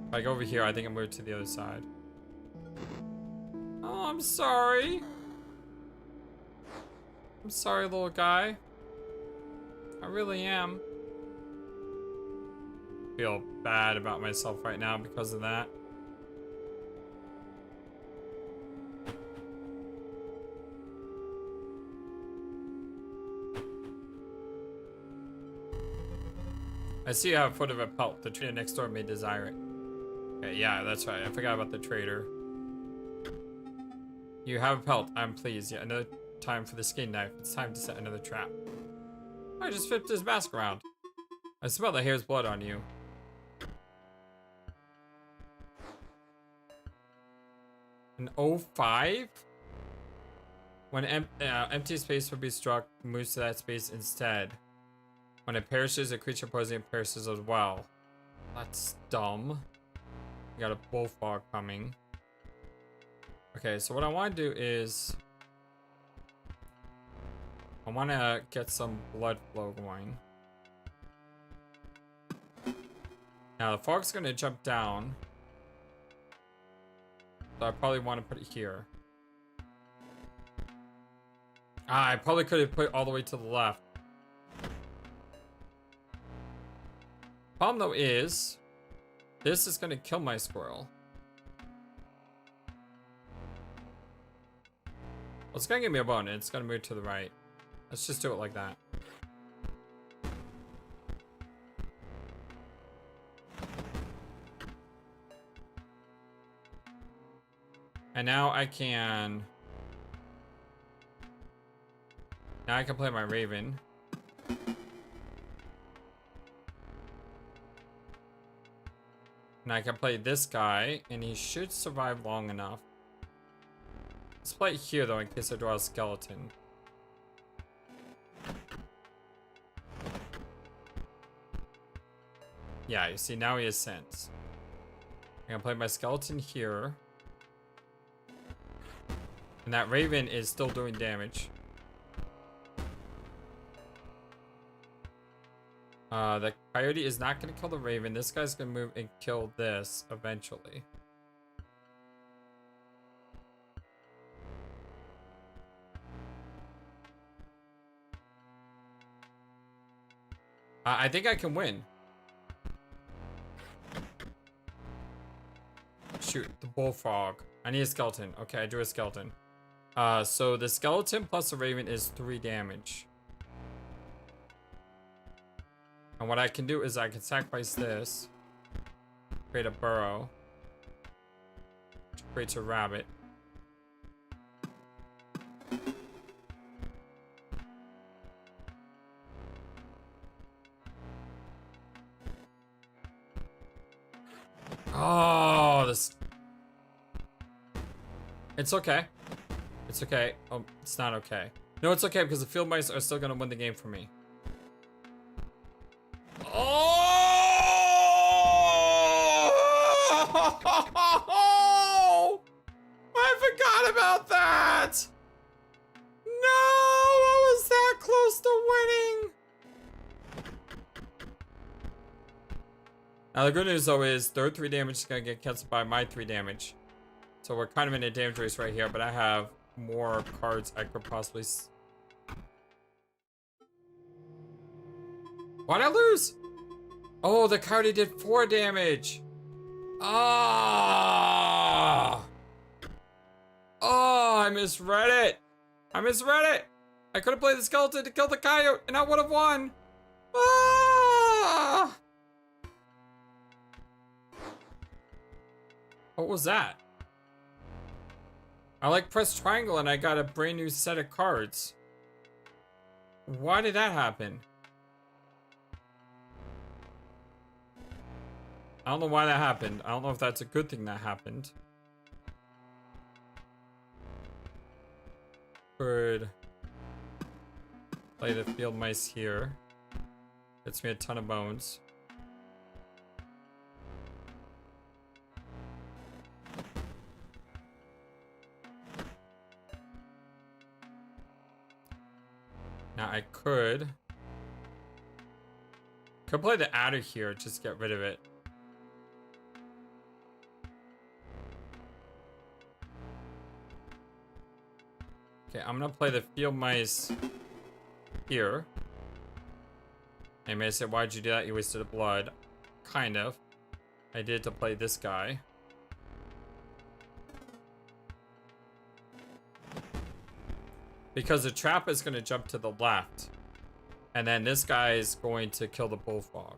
If I go over here, I think I'm moved to the other side. Oh, I'm sorry. I'm sorry, little guy. I really am. Feel bad about myself right now because of that. I see you have a foot of a pelt. The trader next door may desire it. Okay, yeah, that's right. I forgot about the trader. You have a pelt. I'm pleased. Yeah, another time for the skin knife. It's time to set another trap. I just flipped his mask around. I smell the hare's blood on you. An 05? When empty space will be struck, moves to that space instead. When it perishes, a creature posing perishes as well. That's dumb. We got a bullfrog coming. Okay, so what I want to do is... I want to get some blood flow going. Now, the fog's going to jump down. So I probably want to put it here. Ah, I probably could have put it all the way to the left. Problem though is, this is going to kill my squirrel. Well, it's going to give me a bone and it's going to move to the right. Let's just do it like that. And now I can... Now I can play my raven. And I can play this guy, and he should survive long enough. Let's play it here, though, in case I draw a skeleton. Yeah, you see, now he has sense. I'm gonna play my skeleton here. And that raven is still doing damage. The coyote is not gonna kill the raven. This guy's gonna move and kill this eventually. I think I can win. Shoot, the bullfrog. I need a skeleton. Okay, I drew a skeleton. So the skeleton plus the raven is 3 damage. And what I can do is I can sacrifice this. Create a burrow. Which creates a rabbit. Oh, this... It's okay. It's okay. Oh, it's not okay. No, it's okay because the field mice are still gonna win the game for me. Oh! I forgot about that! No! I was that close to winning! Now the good news though is their 3 damage is gonna get canceled by my 3 damage. So we're kind of in a damage race right here, but I have more cards I could possibly... Why'd I lose? Oh, the coyote did 4 damage. Ah! Oh, I misread it. I misread it. I could have played the skeleton to kill the coyote and I would have won. Ah! What was that? I like pressed triangle and I got a brand new set of cards. Why did that happen? I don't know why that happened. I don't know if that's a good thing that happened. Could play the field mice here. Gets me a ton of bones. Now I could play the adder here, just get rid of it. Okay, I'm gonna play the field mice here. I may say, why'd you do that? You wasted the blood. Kind of. I did to play this guy. Because the trap is gonna jump to the left. And then this guy is going to kill the bullfrog.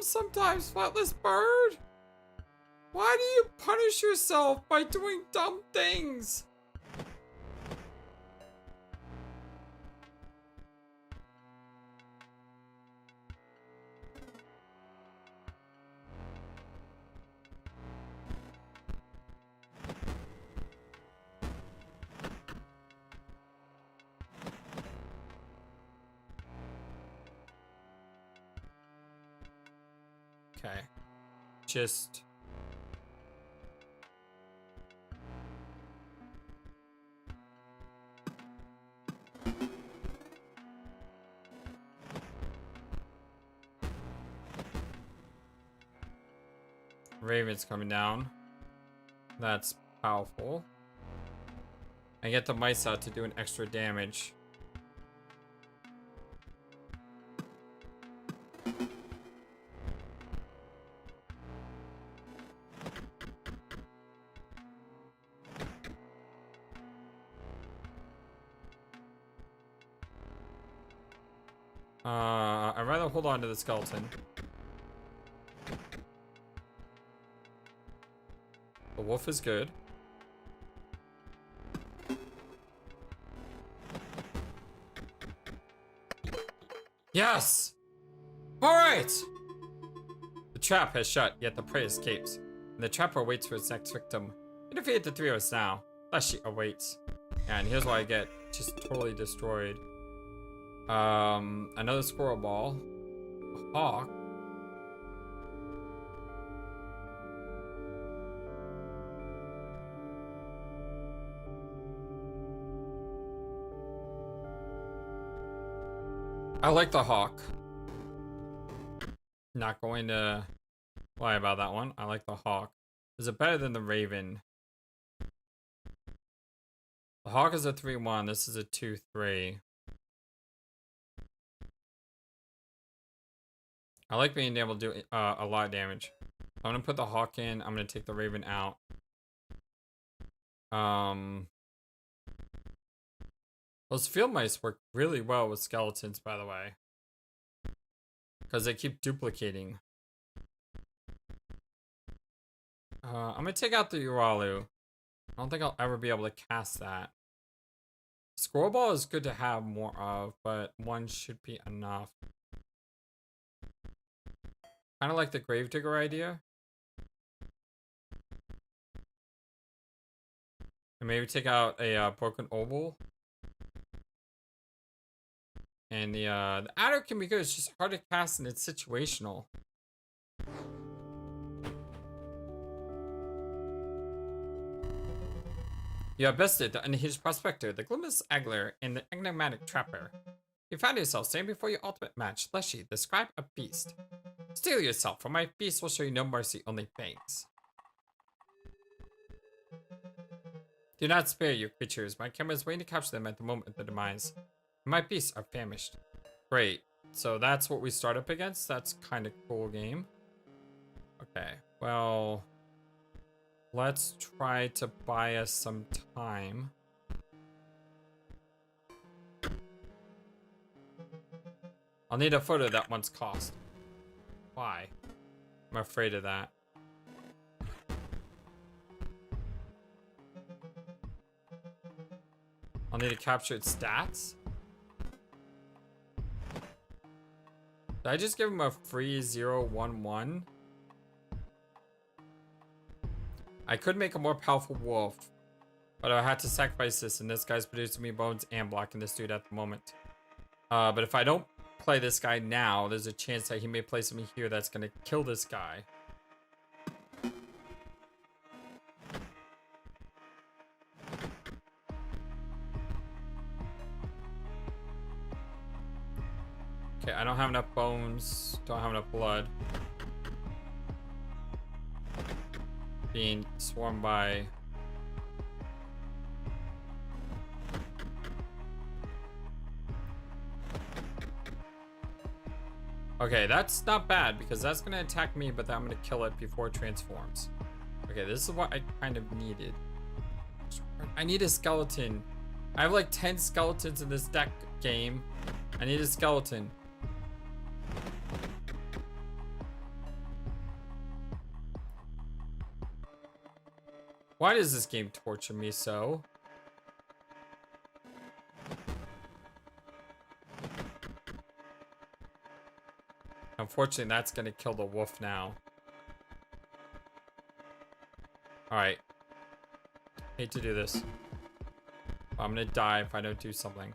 sometimes, FlightlessBird. Why do you punish yourself by doing dumb things? Okay. Just... Raven's coming down. That's powerful. I get the mice out to do an extra damage. I'd rather hold on to the skeleton. The wolf is good. Yes! Alright! The trap has shut, yet the prey escapes. And the trapper waits for its next victim. You defeated the three of us now. Leshy awaits. And here's what I get. Just totally destroyed. Another squirrel ball. A hawk. I like the hawk. Not going to lie about that one. I like the hawk. Is it better than the raven? The hawk is a 3-1. This is a 2-3. I like being able to do a lot of damage. I'm gonna put the hawk in. I'm gonna take the raven out. Those field mice work really well with skeletons, by the way, because they keep duplicating. I'm gonna take out the Uralu. I don't think I'll ever be able to cast that. Squirrel ball is good to have more of, but one should be enough. Kind of like the gravedigger idea. And maybe take out a broken oval. And the adder can be good. It's just hard to cast and it's situational. You have bested the unhinged prospector, the glimmerous angler, and the enigmatic trapper. You found yourself standing before your ultimate match, Leshy, the scribe of beast. Steel yourself, for my beast will show you no mercy, only fangs. Do not spare your creatures. My camera is waiting to capture them at the moment of the demise. My beasts are famished. Great. So that's what we start up against. That's kind of cool game. Okay. Well, let's try to buy us some time. I'll need a photo of that one's cost. Why? I'm afraid of that. I'll need to capture its stats. Did I just give him a free 0-1-1? I could make a more powerful wolf, but I had to sacrifice this, and this guy's producing me bones and blocking this dude at the moment. But if I don't play this guy now, there's a chance that he may play something here that's gonna kill this guy. Okay, I don't have enough bones, don't have enough blood. Being swarmed by... Okay, that's not bad because that's gonna attack me, but I'm gonna kill it before it transforms. Okay, this is what I kind of needed. I need a skeleton. I have like 10 skeletons in this deck game. I need a skeleton. Why does this game torture me so? Unfortunately, that's gonna kill the wolf now. Alright. Hate to do this. I'm gonna die if I don't do something.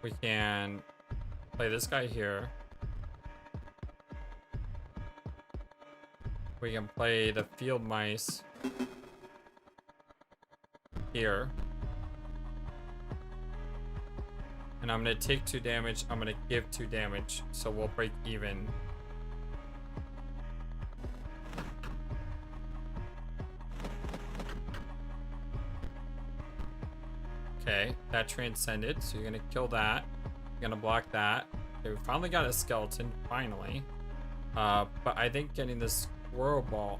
We can play this guy here. We can play the field mice here. And I'm gonna take 2 damage. I'm gonna give 2 damage. So we'll break even. Okay, that transcended. So you're gonna kill that. You're gonna block that. Okay, we finally got a skeleton, finally. But I think getting this squirrel ball.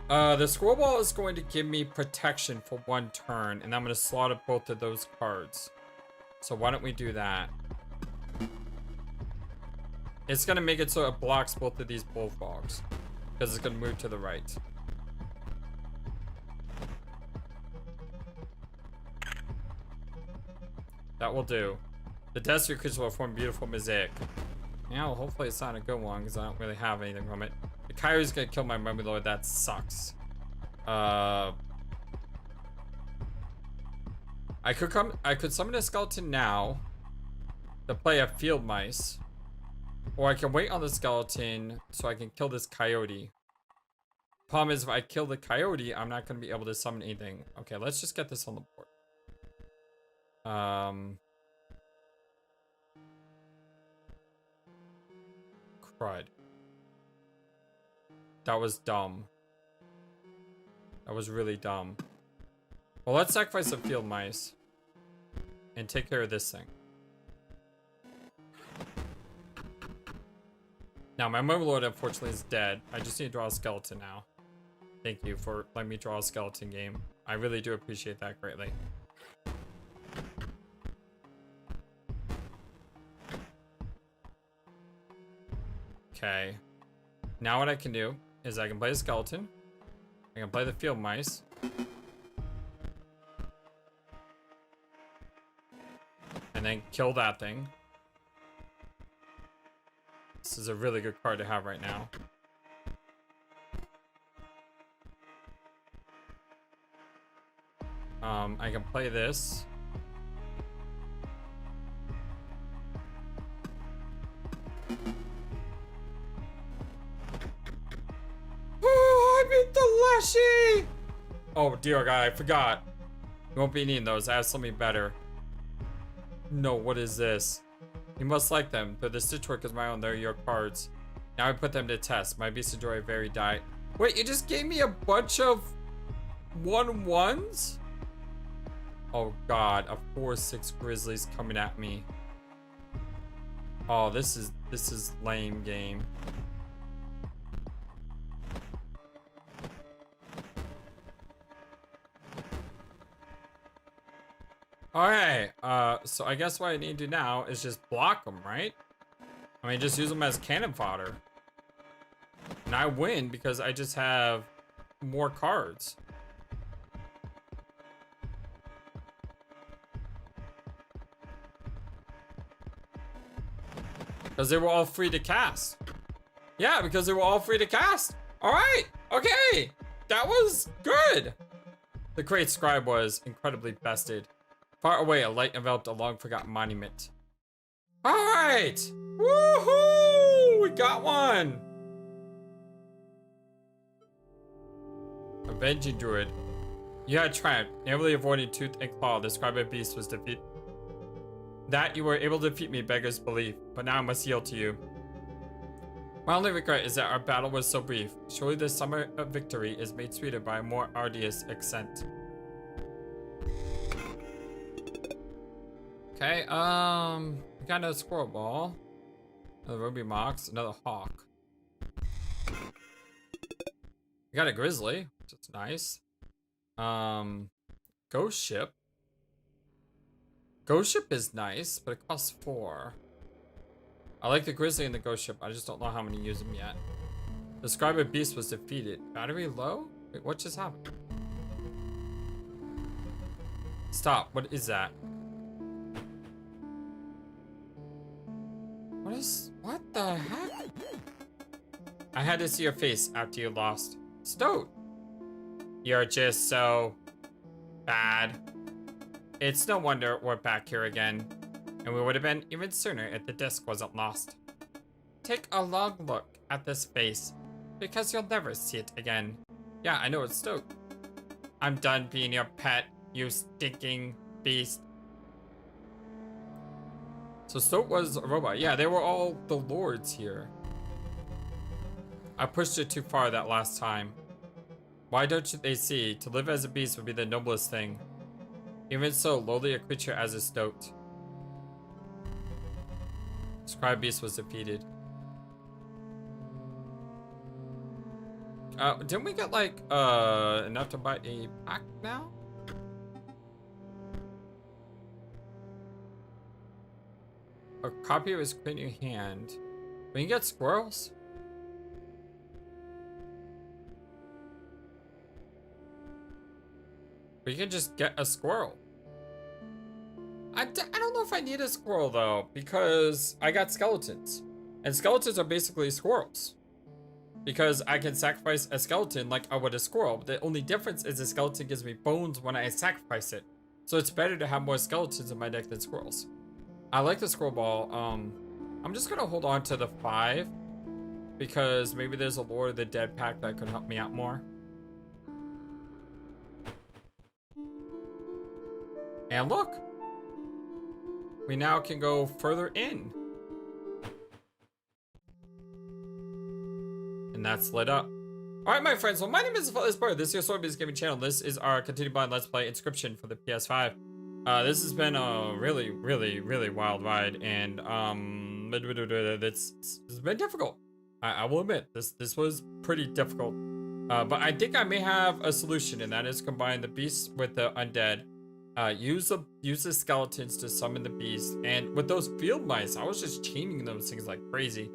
The squirrel ball is going to give me protection for 1 turn, and I'm gonna slaughter both of those cards. So why don't we do that? It's gonna make it so it blocks both of these bullfrogs, because it's gonna move to the right. That will do. The desert creatures will form beautiful mosaic. Now, hopefully it's not a good one, because I don't really have anything from it. The coyote's gonna kill my mummy lord. That sucks. I could summon a skeleton now to play a field mice, or I can wait on the skeleton so I can kill this coyote. Problem is, if I kill the coyote, I'm not gonna be able to summon anything. Okay, let's just get this on the board. Crud. That was dumb. That was really dumb. Well, let's sacrifice the field mice and take care of this thing. Now, my mummy lord, unfortunately, is dead. I just need to draw a skeleton now. Thank you for letting me draw a skeleton game. I really do appreciate that greatly. Okay. Now what I can do is I can play a skeleton. I can play the field mice. And then kill that thing. This is a really good card to have right now. I can play this. Oh, I beat the Leshy! Oh dear God, I forgot. You won't be needing those. I have something better. No, what is this? You must like them. Though the stitch work is my own, they're your cards. Now I put them to test. My beast enjoy a very diet. Wait, you just gave me a bunch of 1/1s? Oh God, a 4/6 grizzlies coming at me. Oh, this is lame game. Okay, so I guess what I need to do now is just block them, right? I mean, just use them as cannon fodder. And I win because I just have more cards. Because they were all free to cast. Yeah, because they were all free to cast. All right, okay, that was good. The great Scrybe was incredibly bested. Far away, a light enveloped a long-forgotten monument. All right, woohoo! We got one. Avenging Druid. You had triumphed, narrowly avoiding tooth and claw. The Scrybe beast was defeated. That you were able to defeat me beggars belief, but now I must yield to you. My only regret is that our battle was so brief. Surely the summer of victory is made sweeter by a more arduous ascent. Okay, we got another squirrel ball, another ruby mox, another hawk. We got a grizzly, which is nice. Ghost ship. Ghost ship is nice, but it costs 4. I like the grizzly and the ghost ship. I just don't know how many use them yet. The Scrybe beast was defeated. Battery low? Wait, what just happened? Stop. What is that? What the heck? I had to see your face after you lost. Stoat. You're just so bad. It's no wonder we're back here again. And we would have been even sooner if the disc wasn't lost. Take a long look at this face, because you'll never see it again. Yeah, I know it's Stoat. I'm done being your pet, you stinking beast. So Stoat was a robot. Yeah, they were all the lords here. I pushed it too far that last time. Why don't they see? To live as a beast would be the noblest thing. Even so, lowly a creature as a Stoat. Scrybe beast was defeated. Didn't we get like enough to buy a pack now? A copy of his quit in your hand. We can get squirrels. We can just get a squirrel. I don't know if I need a squirrel though, because I got skeletons. And skeletons are basically squirrels. Because I can sacrifice a skeleton like I would a squirrel. But the only difference is the skeleton gives me bones when I sacrifice it. So it's better to have more skeletons in my deck than squirrels. I like the squirrel ball. I'm just gonna hold on to the 5. Because maybe there's a Lord of the Dead pack that could help me out more. And look! We now can go further in. And that's lit up. Alright, my friends, well, my name is FlightlessBird. This is your Swordbase Gaming channel. This is our continued blind Let's Play Inscryption for the PS5. This has been a really, really, really wild ride, and it's been difficult. I will admit, this was pretty difficult. But I think I may have a solution, and that is combine the beasts with the undead. Use the skeletons to summon the beast, and with those field mice, I was just chaining those things like crazy,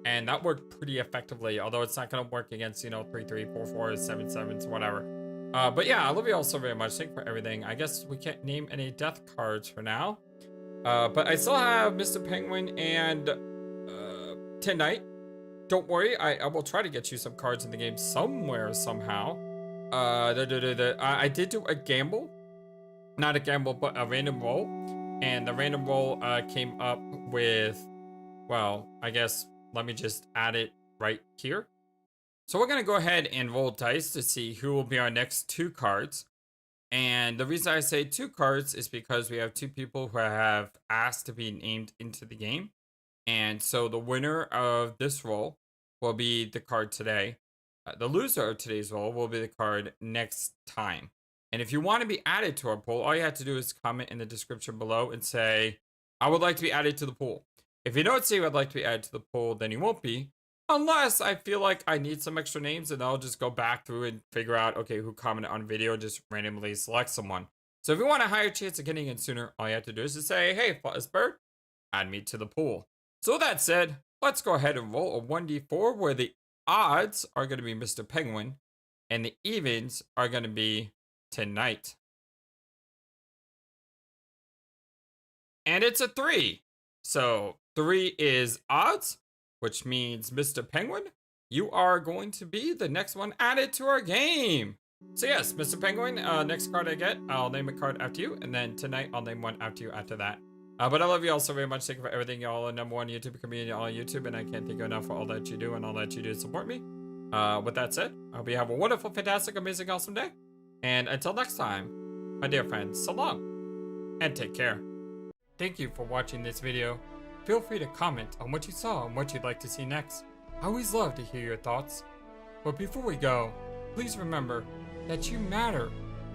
and that worked pretty effectively. Although it's not gonna work against 3-3, 4-4, 7-7s, whatever. But yeah, I love you all so very much. Thank you for everything. I guess we can't name any death cards for now, but I still have Mr. Penguin and Tonight. Don't worry, I will try to get you some cards in the game somewhere somehow. I did do a gamble. Not a gamble, but a random roll. And the random roll came up with, well, I guess, let me just add it right here. So we're going to go ahead and roll dice to see who will be our next 2 cards. And the reason I say 2 cards is because we have 2 people who have asked to be named into the game. And so the winner of this roll will be the card today. The loser of today's roll will be the card next time. And if you want to be added to our pool, all you have to do is comment in the description below and say, I would like to be added to the pool. If you don't say I'd like to be added to the pool, then you won't be. Unless I feel like I need some extra names, and I'll just go back through and figure out, okay, who commented on video, and just randomly select someone. So if you want a higher chance of getting in sooner, all you have to do is to say, hey, FlightlessBird, add me to the pool. So with that said, let's go ahead and roll a 1d4 where the odds are going to be Mr. Penguin, and the evens are going to be Tonight. And it's a 3. So 3 is odds, which means Mr. Penguin, you are going to be the next one added to our game. So yes, Mr. Penguin, next card I get, I'll name a card after you, and then tonight I'll name one after you after that. But I love you all so very much. Thank you for everything. Y'all are #1 YouTube community on YouTube, and I can't thank you enough for all that you do and all that you do to support me. With that said, I hope you have a wonderful, fantastic, amazing, awesome day. And until next time, my dear friends, so long, and take care. Thank you for watching this video. Feel free to comment on what you saw and what you'd like to see next. I always love to hear your thoughts. But before we go, please remember that you matter,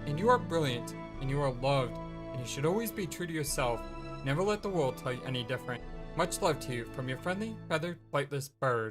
and you are brilliant, and you are loved, and you should always be true to yourself. Never let the world tell you any different. Much love to you from your friendly, feathered, flightless bird.